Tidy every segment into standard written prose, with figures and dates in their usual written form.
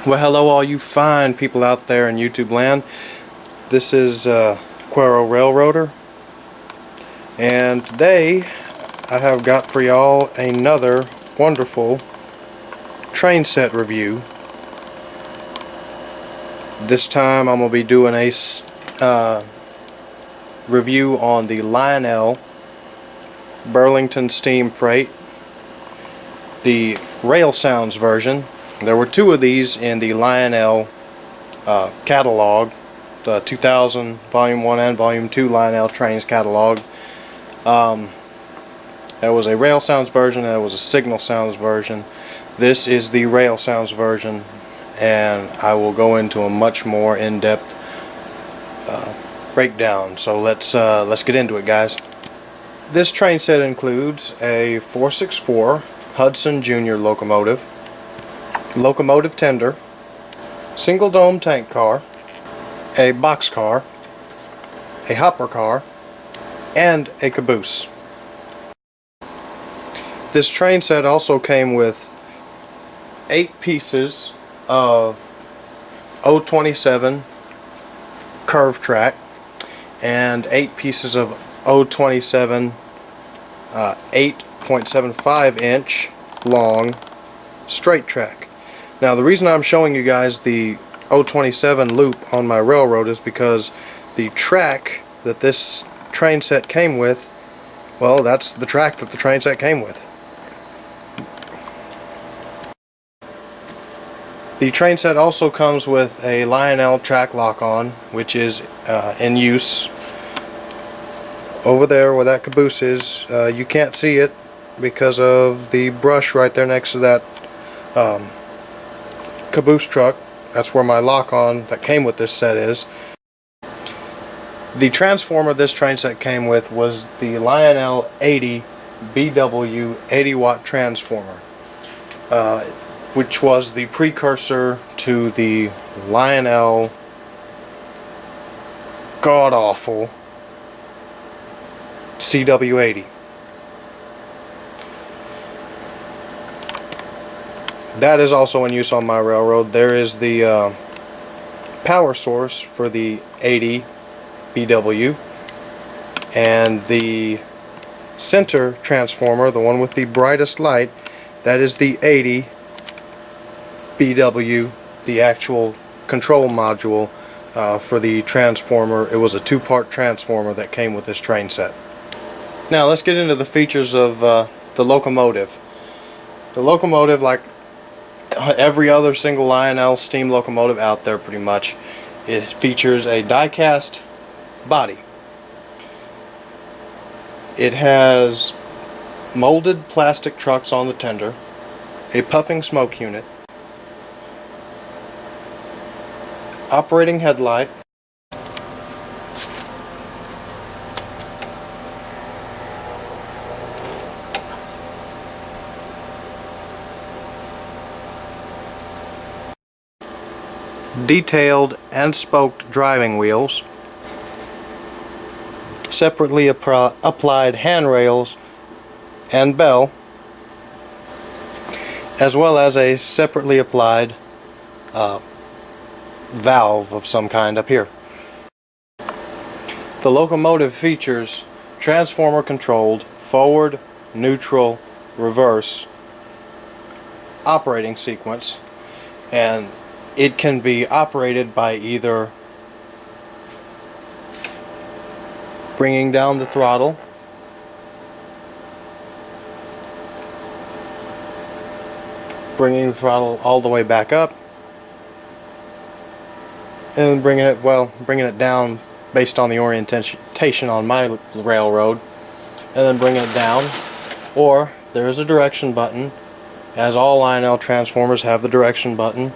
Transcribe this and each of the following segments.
Well, hello all you fine people out there in YouTube land. This is Quero Railroader, and today I have got for y'all another wonderful train set review. This time I'm going to be doing a review on the Lionel Burlington steam freight, the RailSounds version. There were two of these in the Lionel catalog, the 2000 Volume 1 and Volume 2 Lionel Trains catalog. There was a RailSounds version and there was a Signal Sounds version. This is the RailSounds version, and I will go into a much more in-depth breakdown. So let's get into it, guys. This train set includes a 464 Hudson Jr. locomotive, locomotive tender, single dome tank car, a box car, a hopper car, and a caboose. This train set also came with 8 pieces of 027 curve track and 8 pieces of 027 8.75 inch long straight track. Now, the reason I'm showing you guys the 027 loop on my railroad is because the track that this train set came with, well, that's the track that the train set came with. The train set also comes with a Lionel track lock-on, which is in use. Over there where that caboose is, you can't see it because of the brush right there next to that caboose truck. That's where my lock-on that came with this set is. The transformer this train set came with was the Lionel 80 BW 80 watt transformer, which was the precursor to the Lionel god-awful CW80. That is also in use on my railroad. There is the power source for the 80 BW, and the center transformer, the one with the brightest light, that is the 80 BW, the actual control module for the transformer. It was a 2-part transformer that came with this train set. Now let's get into the features of the locomotive. The locomotive, like every other single Lionel steam locomotive out there pretty much, it features a die-cast body. It has molded plastic trucks on the tender, a puffing smoke unit, operating headlight, detailed and spoked driving wheels, separately applied handrails and bell, as well as a separately applied valve of some kind up here. The locomotive features transformer controlled forward, neutral, reverse operating sequence, and it can be operated by either bringing down the throttle, bringing the throttle all the way back up, and bringing it down based on the orientation on my railroad, and then bringing it down. Or there is a direction button, as all Lionel transformers have the direction button.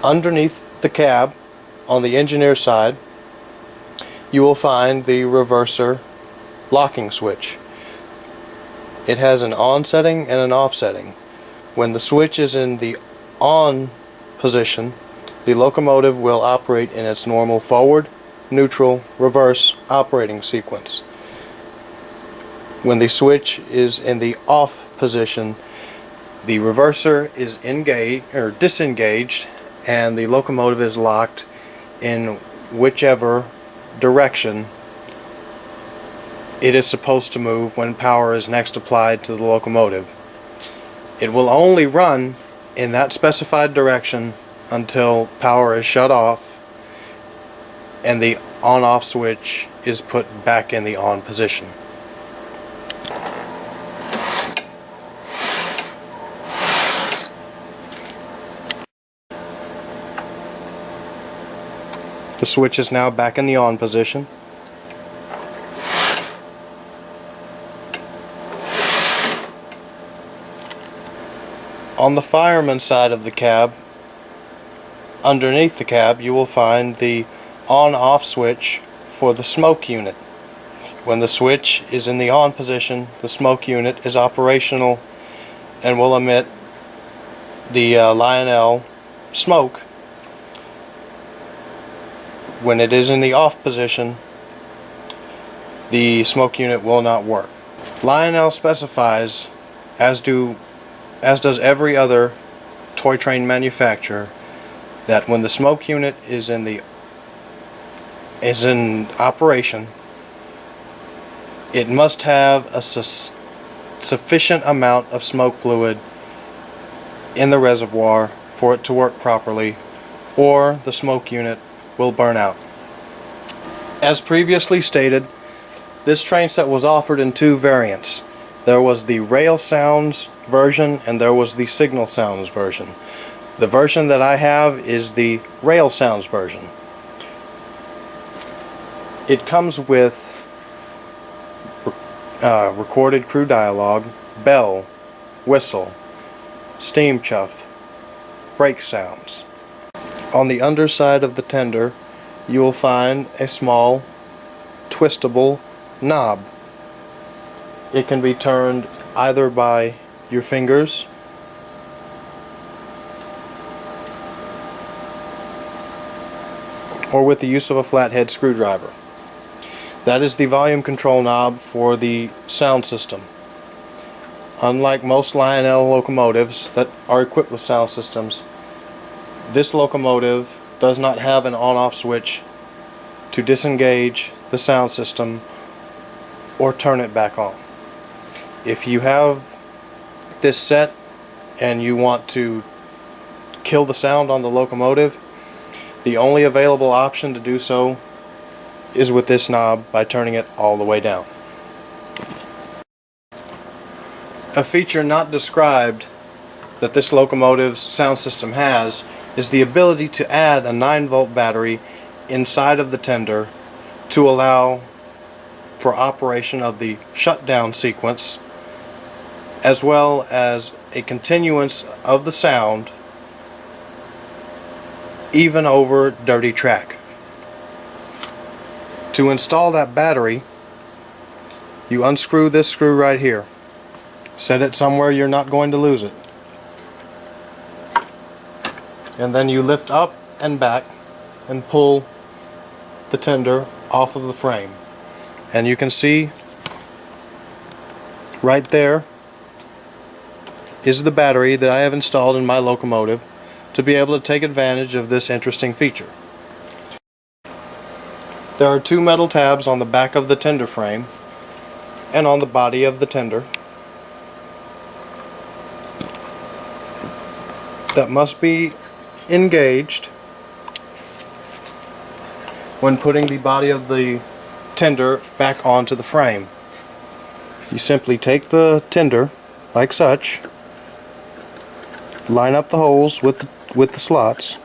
Underneath the cab, on the engineer side, you will find the reverser locking switch. It has an on setting and an off setting. When the switch is in the on position, the locomotive will operate in its normal forward, neutral, reverse operating sequence. When the switch is in the off position, the reverser is engaged or disengaged, and the locomotive is locked in whichever direction it is supposed to move when power is next applied to the locomotive. It will only run in that specified direction until power is shut off and the on-off switch is put back in the on position. The switch is now back in the on position. On the fireman side of the cab, underneath the cab, you will find the on-off switch for the smoke unit. When the switch is in the on position, the smoke unit is operational and will emit the Lionel smoke. When it is in the off position, the smoke unit will not work. Lionel specifies, as does every other toy train manufacturer, that when the smoke unit is in operation, it must have a sufficient amount of smoke fluid in the reservoir for it to work properly, or the smoke unit will burn out. As previously stated, this train set was offered in two variants. There was the RailSounds version and there was the Signal Sounds version. The version that I have is the RailSounds version. It comes with recorded crew dialogue, bell, whistle, steam chuff, brake sounds. On the underside of the tender, you will find a small twistable knob. It can be turned either by your fingers or with the use of a flathead screwdriver. That is the volume control knob for the sound system. Unlike most Lionel locomotives that are equipped with sound systems, this locomotive does not have an on-off switch to disengage the sound system or turn it back on. If you have this set and you want to kill the sound on the locomotive, the only available option to do so is with this knob by turning it all the way down. A feature not described that this locomotive's sound system has is the ability to add a 9-volt battery inside of the tender to allow for operation of the shutdown sequence, as well as a continuance of the sound even over dirty track. To install that battery, you unscrew this screw right here. Set it somewhere you're not going to lose it. And then you lift up and back and pull the tender off of the frame. And you can see right there is the battery that I have installed in my locomotive to be able to take advantage of this interesting feature. There are two metal tabs on the back of the tender frame and on the body of the tender that must be engaged when putting the body of the tender back onto the frame. You simply take the tender like such, line up the holes with the slots,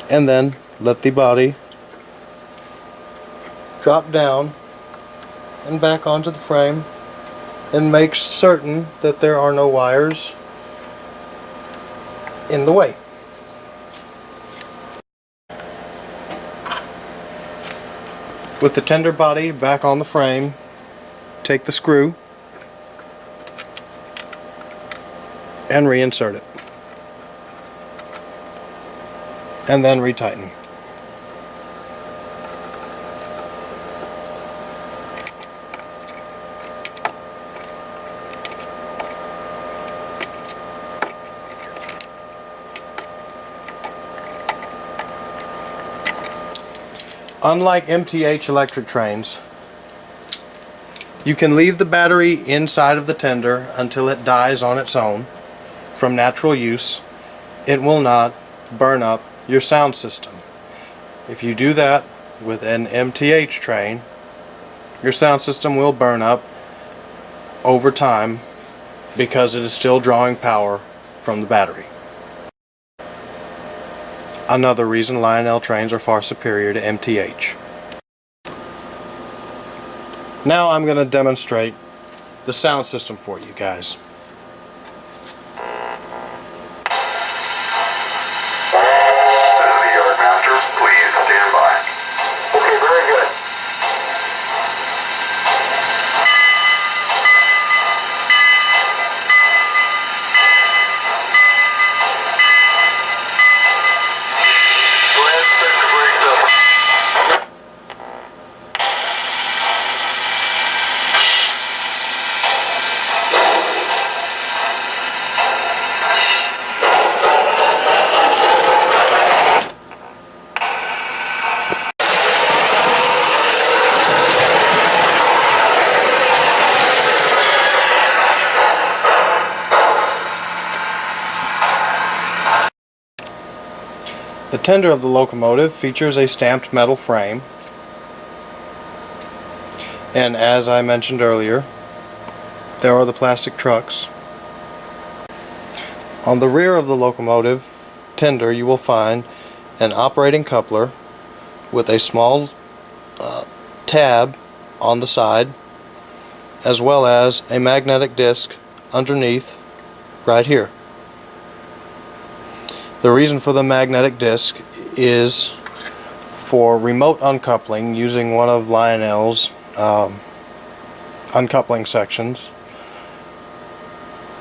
and then let the body drop down and back onto the frame, and make certain that there are no wires in the way. With the tender body back on the frame, take the screw and reinsert it. and then retighten. Unlike MTH electric trains, you can leave the battery inside of the tender until it dies on its own from natural use. It will not burn up your sound system. If you do that with an MTH train, your sound system will burn up over time because it is still drawing power from the battery. Another reason Lionel trains are far superior to MTH. Now I'm going to demonstrate the sound system for you guys. The tender of the locomotive features a stamped metal frame, and as I mentioned earlier, there are the plastic trucks. On the rear of the locomotive tender you will find an operating coupler with a small tab on the side, as well as a magnetic disc underneath right here. The reason for the magnetic disc is for remote uncoupling using one of Lionel's uncoupling sections,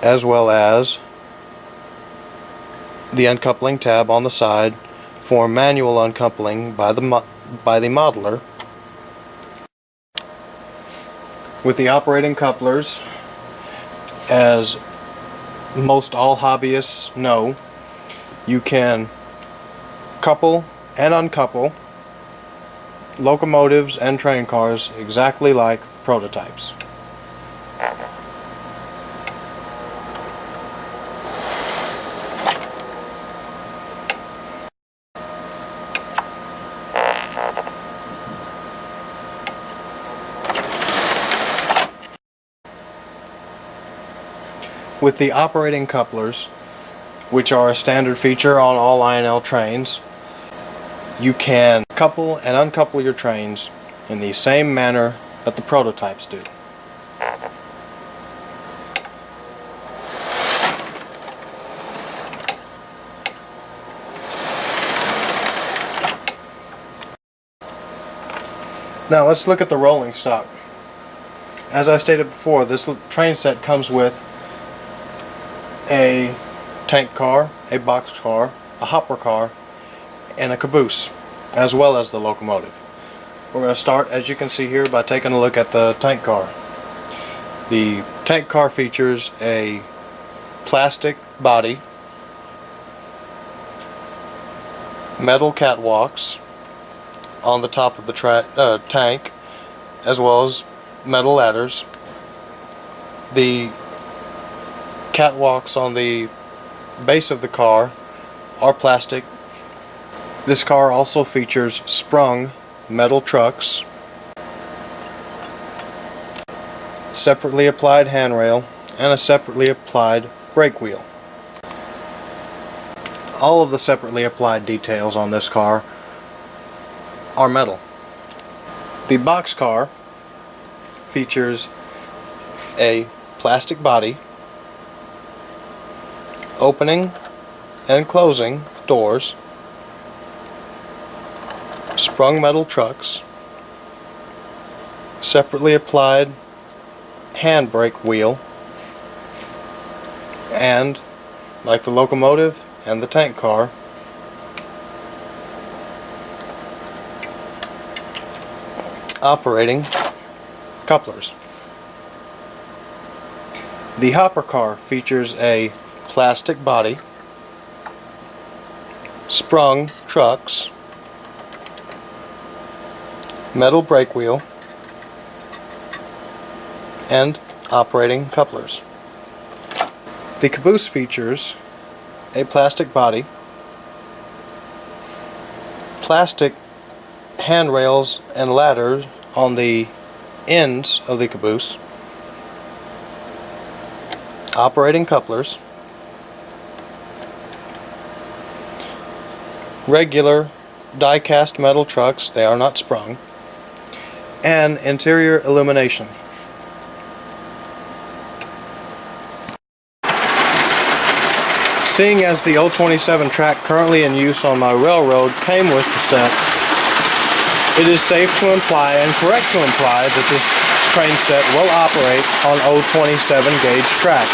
as well as the uncoupling tab on the side for manual uncoupling by the modeler. With the operating couplers, as most all hobbyists know, you can couple and uncouple locomotives and train cars exactly like prototypes. With the operating couplers, which are a standard feature on all Lionel trains, you can couple and uncouple your trains in the same manner that the prototypes do. Now let's look at the rolling stock. As I stated before, this train set comes with a tank car, a box car, a hopper car, and a caboose, as well as the locomotive. We're going to start, as you can see here, by taking a look at the tank car. The tank car features a plastic body, metal catwalks on the top of the tank, as well as metal ladders. The catwalks on the base of the car are plastic. This car also features sprung metal trucks, separately applied handrail, and a separately applied brake wheel. All of the separately applied details on this car are metal. The box car features a plastic body, opening and closing doors, sprung metal trucks, separately applied handbrake wheel, and, like the locomotive and the tank car, operating couplers. The hopper car features a plastic body, sprung trucks, metal brake wheel, and operating couplers. The caboose features a plastic body, plastic handrails and ladders on the ends of the caboose, operating couplers, regular die-cast metal trucks, they are not sprung, and interior illumination. Seeing as the 027 track currently in use on my railroad came with the set, it is safe to imply and correct to imply that this train set will operate on 027 gauge track,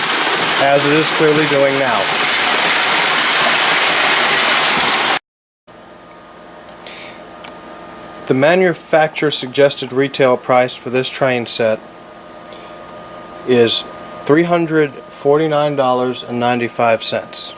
as it is clearly doing now. The manufacturer suggested retail price for this train set is $349.95.